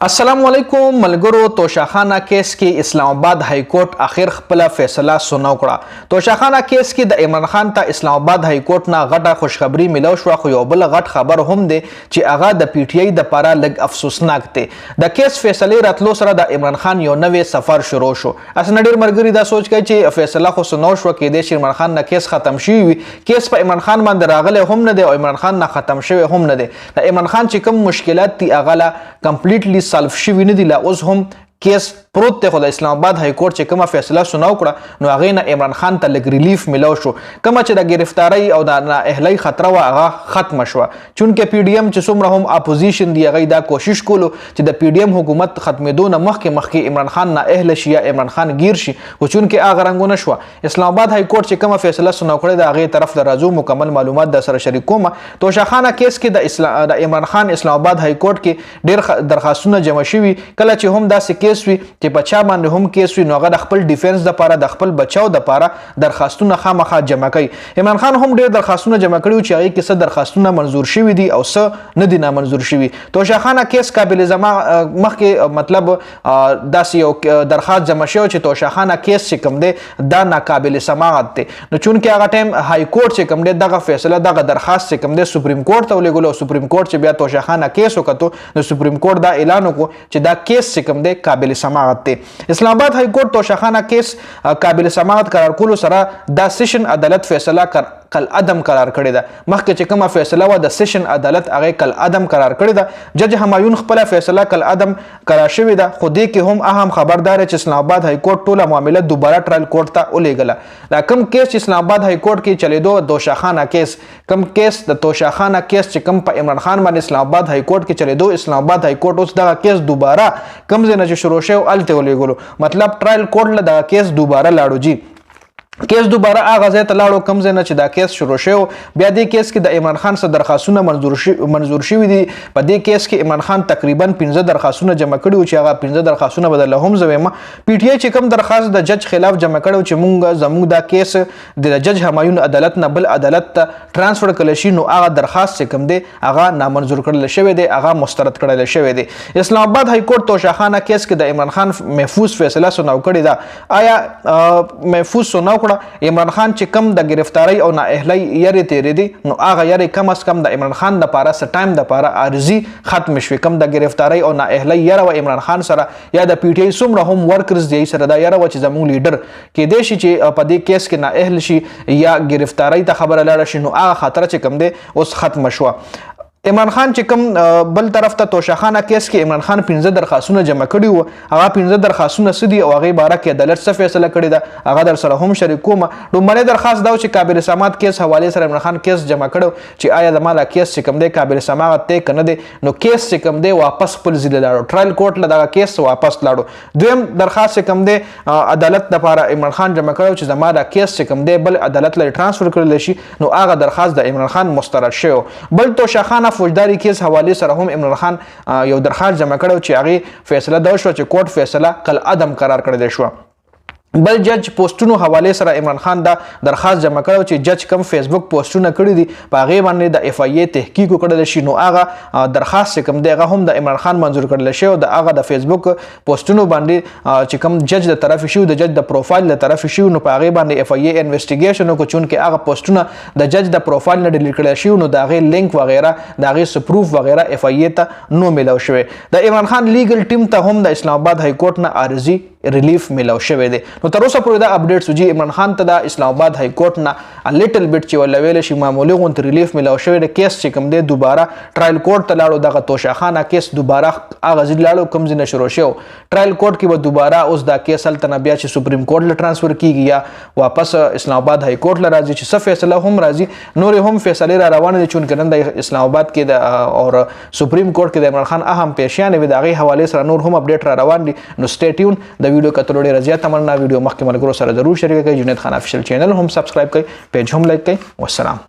अस्सलाम वालेकुम मलगरो तोशाखाना केस کې اسلام آباد های کورټ اخر خپل فیصله سنو کړه. توشاخانه کیس کې د عمران خان ته اسلام آباد های کورټ نه غټه خوشخبری ملو شو، خو یو بل غټ خبر هم دی چې هغه د پی ټی آی د لپاره لږ افسوسناک دی. د کیس فیصله راتلو سره د عمران خان یو نوې سفر شروع شو. اسنه ډیر مرګري دا سوچ کوي چې فیصله خو سنو شو کې د عمران خان نه کیس ختم شي وي. کیس په عمران خان باندې راغله هم نه دی او عمران خان نه ختم شوی هم نه دی. د عمران خان چې کوم مشکلات دي هغه لا کمپلیټلی سالف شوی نه دی، لا اوس هم کیس پروت ته. خو د اسلام آباد های کورټ چې کومه فیصله سناو کړه نو هغه نه عمران خان ته لګ ریلیف ملو شو. کومه چې د گرفتاری او د اهلی خطر وا هغه ختم شو، چونکه پی ډی ایم چې څومره هم اپوزیشن دی هغه دا کوشش کولو چې د پی ډی ایم حکومت ختمېدو نه مخکې عمران خان نه اهل شي یا عمران خان گیر شي، خو چونکه هغه رنګونه شو. اسلام آباد های کورټ چې کومه فیصله سناو کړه د هغه طرف ته راځو، مکمل معلومات د سره شریکوم. توشاخانه کیس کې د عمران خان اسلام آباد های کورټ کې ډیر درخواستونه جمع شوي. کله چې هم داسې کیس وي چې بچا باندې هم کیس وي نو هغه د خپل ډیفنس د لپاره د خپل بچاو د لپاره درخواستونه خامخا جمع کوي. عمران خان هم ډیر درخواستونه جمع کړي چې هغه کې څه درخواستونه منظور شوي دي او څه نه دي نامنظور شوي. توشاخانه کیس قابل مخکې مطلب داسې یو درخواست جمع شوی چې توشاخانه کیس چې کوم دی دا ناقابل سماعت دی. نو چونکه هغه ټایم های کورټ چې کوم دی دغه فیصله دغه درخواست چې کوم دی سپریم کورټ ته ولېږلو. سپریم کورټ چې بیا توشاخانه کیس وکړو نو سپریم کورټ دا اعلان وکړو چې دا کیس چې کوم دی قابل سماعت دی. اسلام آباد های کورټ توشاخانه کیس قابل سماعت قرار کولو سره دا سیشن عدالت فیصله کل عدم قرار کړی ده. مخکې چې کومه فیصله و د سیشن عدالت هغه کل عدم قرار کړی ده. جج همایون خپل فیصله کل عدم قرار شوی ده، خو دې کې هم اهم خبردار چې اسلام آباد های کورټ ټوله معامله دوباره ټرایل کورټ ته ولېږله. دا کوم کیس چې اسلام آباد های کورټ کې چلیدو توشاخانه کیس، کوم کیس د توشاخانه کیس چې کوم په عمران خان باندې اسلام آباد های کورټ کې چلیدو، اسلام آباد های کورټ اوس دغه کیس دوباره کوم ځای نه چې شروع شوی الته ولېږلو. مطلب ټرایل کورټ له دغه کیس دوباره لاړو. جی کیس دوباره هغه ځای ته لاړو کوم ځای نه چې دا کیس شروع شوی. بیا دې کیس کې د عمران خان څخه درخواستونه منظور شوي دي. په دې کیس کې عمران خان تقریبا 15 درخواستونه جمع کړي چې هغه 15 درخواستونه بدل هم زویم پی ټی آی چې کوم درخواست د جج خلاف جمع کړو چې مونږ زموږ دا کیس د جج همایون عدالت نه بل عدالت ته ترانسفر کړل شي، نو هغه درخواست چې کوم دی هغه نامنظور کړل شوی دی، هغه مسترد کړل شوی دی. اسلام آباد های کورټ توشاخانه کیس کې د عمران خان محفوظ فیصله سناو کړی دا. آیا محفوظ سناو عمران خان چې کم د گرفتاری او نااهلی یری تیرې دي نو هغه یری کم از کم د عمران خان د لپاره څه ټایم د لپاره عارضي ختم شوي. کم د گرفتاری او نااهلی یره و عمران خان سره یا د پی ټی آی څومره هم ورکرز دی سره دا یره و چې زموږ لیډر کېدای شي چې په دې کیس کې نااهل شي یا گرفتاری ته خبره لاړه شي، نو هغه خطر چې کم دی اوس ختم شو. عمران خان چې کوم بل طرف ته توشاخانه کیس کې عمران خان 15 درخواستونه جمع کړي وو، هغه 15 درخواستونه سدي او هغه باره کې عدالت څه فیصله کړې ده هغه در سره هم شریکوم. لومړی درخواست دا چې قابل سماعت کیس حواله سره عمران خان کیس جمع کړو چې آیا د مالا کیس چې کوم دی قابل سماعت ته کنه دی، نو کیس چې کوم دی واپس خپل ځای لاړو، ټرایل کورټ له دا کیس واپس لاړو. دویم درخواست چې کوم دی عدالت د لپاره عمران خان جمع کړو چې زموږ کیس چې کوم دی بل عدالت له ترانسفر کړل شي، نو هغه درخواست د عمران خان مسترد شو. بل توشاخانه فوجداري کیس حواله سره هم عمران خان یو درخواست جمع کړو چې هغه فیصله دا شو چې کورټ فیصله کل عدم قرار کړی شو. بل جج پوسټونو حواله سره عمران خان دا درخواست جمع کړو چې جج کم فیسبوک پوسټونه کړی دي په هغه باندې د اف ای ای تحقیق وکړل شي، نو هغه درخواست کم دی هغه هم د عمران خان منظور کړل شي او د هغه د فیسبوک پوسټونو باندې چې کم جج د طرف شي د جج د پروفایل د طرف شي، نو په هغه باندې اف ای ای انویسټیګیشن وکړو چونکه هغه پوسټونه د جج د پروفایل نه ډیلیټ کړل شي، نو د هغه لینک وغیرہ د هغه سپروف وغیرہ اف ای ای ته نو ملو شوی. د عمران خان لیګل ټیم ته هم د اسلام آباد های کورټ نه عارضي ریلیف ملو شوی دی. نو تر اوسه پورې دا اپډیټ سوجي عمران خان ته د اسلام آباد های کورټ نه لیټل بیٹ چې ولویل شي معمولی غون ریلیف ملو شوی دی. کیس چې کوم دی دوباره ټرایل کورټ ته لاړو، دغه توشاخانه کیس دوباره هغه ځای لاړو کوم ځای نه شروع شو. ټرایل کورټ کې به دوباره اوس دا کیس هلته نه بیا چې سپریم کورټ له ترانسفر کیږي یا واپس اسلام آباد های کورټ له راځي چې څه فیصله هم راځي. نور هم فیصله را روانه دي چون کنن د اسلام آباد کې د او سپریم کورټ کې د عمران خان اهم پیشیان وي، دغه حواله سره نور هم اپډیټ را روان دي. نو سټی ټیون د ویډیو کتلو ډیر زیات تمنا. ویډیو مخکې ملګرو سره ضرور شریک کړئ. جنید خان افیشل چینل هم سبسکرایب کړئ، پیج هم لایک کړئ. والسلام.